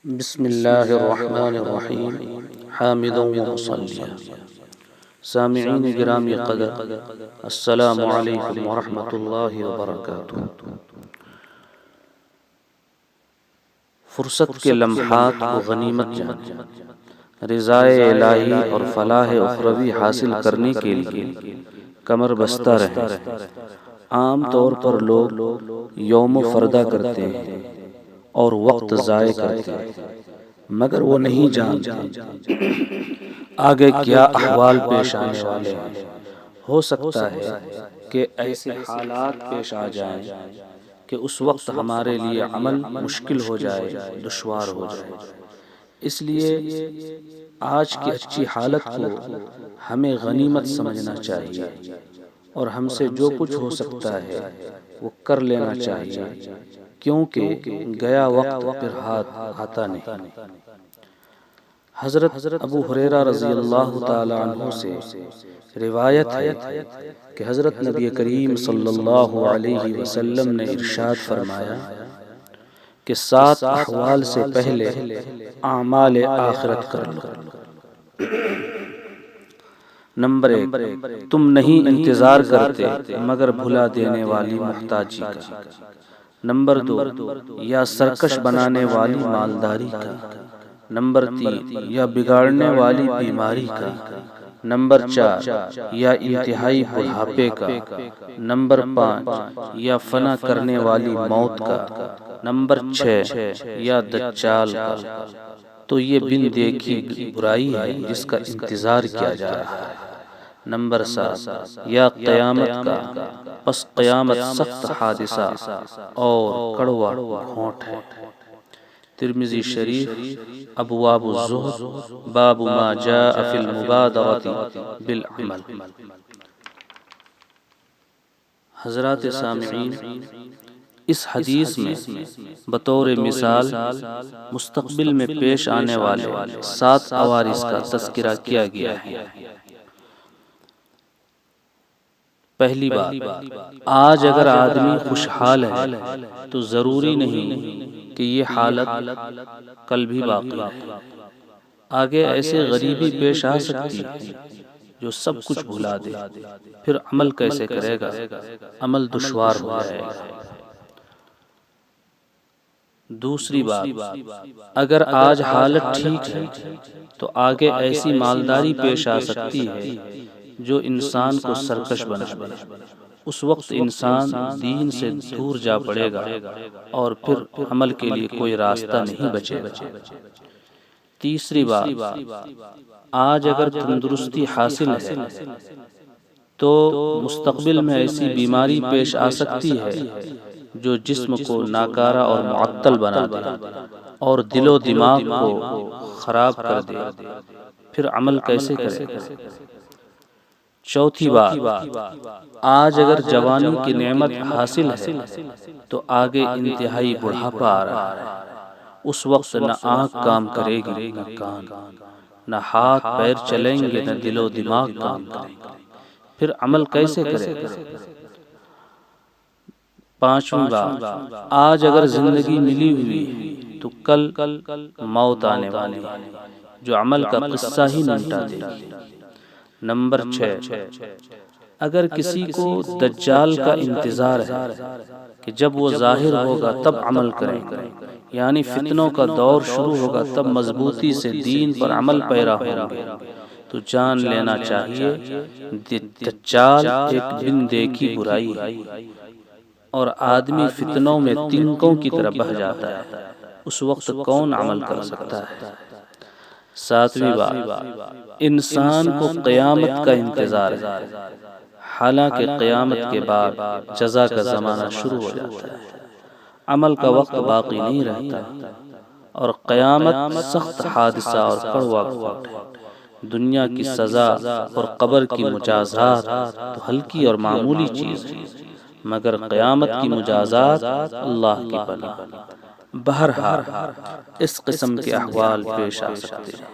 بسم اللہ الرحمن الرحیم حامدا و مصلیا۔ سامعین گرامی قدر، السلام علیکم ورحمۃ اللہ وبرکاتہ۔ فرصت کے لمحات کو غنیمت جان، رضائے الہی اور فلاح اخروی حاصل کرنے کے لیے کمر بستہ رہیں۔ عام طور پر لوگ یوم فردا کرتے ہیں اور وقت ضائع کرتے ہیں، مگر وہ نہیں جانتے آگے کیا احوال پیش آنے والے ہیں۔ ہو سکتا ہے کہ ایسے حالات پیش آ جائیں کہ اس وقت ہمارے لیے عمل مشکل ہو جائے، دشوار ہو جائے۔ اس لیے آج کی اچھی حالت کو ہمیں غنیمت سمجھنا چاہیے اور ہم سے جو کچھ ہو سکتا ہے وہ کر لینا چاہیے، کیونکہ گیا وقت پھر ہاتھ آتا نہیں۔ حضرت ابو ہریرہ رضی اللہ تعالی عنہ سے روایت ہے کہ حضرت نبی کریم صلی اللہ علیہ وسلم نے ارشاد فرمایا کہ 7 احوال سے پہلے اعمال آخرت کر لو۔ نمبر 1، تم نہیں انتظار کرتے مگر بھلا دینے والی محتاجی کا۔ نمبر 2، یا سرکش بنانے والی مالداری کا۔ نمبر 3، یا بگاڑنے والی بیماری کا۔ نمبر 4، یا انتہائی بڑھاپے کا۔ نمبر 5، یا فنا کرنے والی موت کا۔ نمبر 6، یا دجال کا۔ تو یہ بن دیکھی برائی ہے جس کا انتظار کیا جا رہا ہے۔ نمبر 7، یا قیامت کا، پس قیامت سخت حادثہ اور کڑوا گھونٹ ہے۔ ترمذی شریف، ابواب الزہد، باب ما جاء فی المبادرۃ بالعمل۔ حضرات سامعین، اس حدیث میں بطور مثال مستقبل میں پیش آنے والے 7 عوارض کا تذکرہ کیا گیا ہے۔ پہلی بات، آج اگر آدمی خوشحال ہے تو ضروری نہیں کہ یہ حالت کل بھی باقی ہے۔ آگے ایسے غریبی پیش آ سکتی ہے جو سب کچھ بھلا دے، پھر عمل کیسے کرے گا؟ عمل دشوار ہو جائے گا۔ دوسری بات، اگر آج حالت ٹھیک ہے تو آگے ایسی مالداری پیش آ سکتی ہے جو انسان کو سرکش بنا دے۔ اس وقت انسان دین سے دور جا پڑے گا اور پھر عمل کے لیے کوئی راستہ نہیں بچے گا۔ تیسری بات، آج اگر تندرستی حاصل ہے تو مستقبل میں ایسی بیماری پیش آ سکتی ہے جو جسم کو ناکارہ اور معطل بنا دے اور دل و دماغ کو خراب کر دے، پھر عمل کیسے کرے گا؟ چوتھی بات، آج اگر جوانی کی نعمت حاصل ہے تو آگے انتہائی بڑھاپا آ رہا ہے۔ اس وقت نہ آنکھ کام کرے گی، نہ کان، نہ ہاتھ پیر چلیں گے، نہ دل و دماغ کام کریں گے، پھر عمل کیسے کرے گا؟ پانچویں بات، آج اگر زندگی ملی ہوئی ہے تو کل موت آنے والی ہے جو عمل کا قصہ ہی نہ مٹا دے گی۔ نمبر 6، اگر کسی کو دجال کا انتظار ہے کہ جب وہ ظاہر ہوگا تب عمل کریں گے، یعنی فتنوں کا دور شروع ہوگا تب مضبوطی سے دین پر عمل پیرا ہوں گے، تو جان لینا چاہیے دجال ایک بن دیکھی برائی ہے اور آدمی فتنوں میں تنکوں کی طرح بہہ جاتا ہے۔ اس وقت کون عمل کر سکتا ہے؟ ساتویں بات، انسان کو قیامت کا انتظار ہے، حالانکہ قیامت کے بعد جزا کا زمانہ شروع ہو جاتا ہے۔ عمل کا وقت باقی نہیں رہتا اور قیامت سخت حادثہ اور کڑوا گھونٹ ہے۔ دنیا کی سزا اور قبر کی مجازات تو ہلکی اور معمولی چیز ہے، مگر قیامت کی مجازات اللہ کی پناہ۔ بہرحال اس قسم کے احوال پیش آ سکتے ہیں،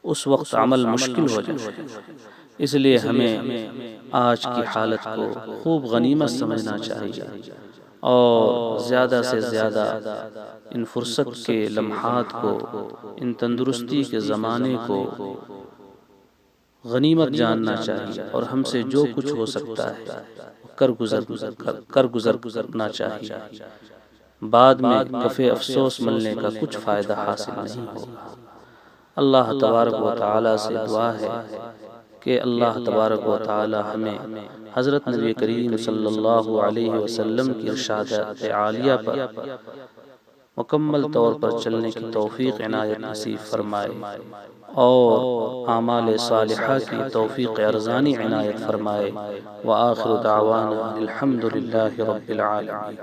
اس وقت عمل مشکل ہو جائے۔ اس لیے ہمیں آج کی حالت کو خوب غنیمت سمجھنا چاہیے اور زیادہ سے زیادہ ان فرصت کے لمحات کو، ان تندرستی کے زمانے کو غنیمت جاننا چاہیے، اور ہم سے جو کچھ ہو سکتا ہے کر گزرنا چاہیے۔ بعد میں کفِ افسوس ملنے کا کچھ فائدہ حاصل نہیں ہوگا۔ اللہ تبارک و تعالی سے دعا ہے کہ اللہ تبارک و تعالی ہمیں حضرت نبی کریم صلی اللہ علیہ وسلم کی ارشادات عالیہ پر مکمل طور پر چلنے کی توفیق عنایت نصیب فرمائے، اور اعمال صالحہ کی توفیق ارزانی عنایت فرمائے۔ وآخر دعوانا الحمد للہ رب العالمین۔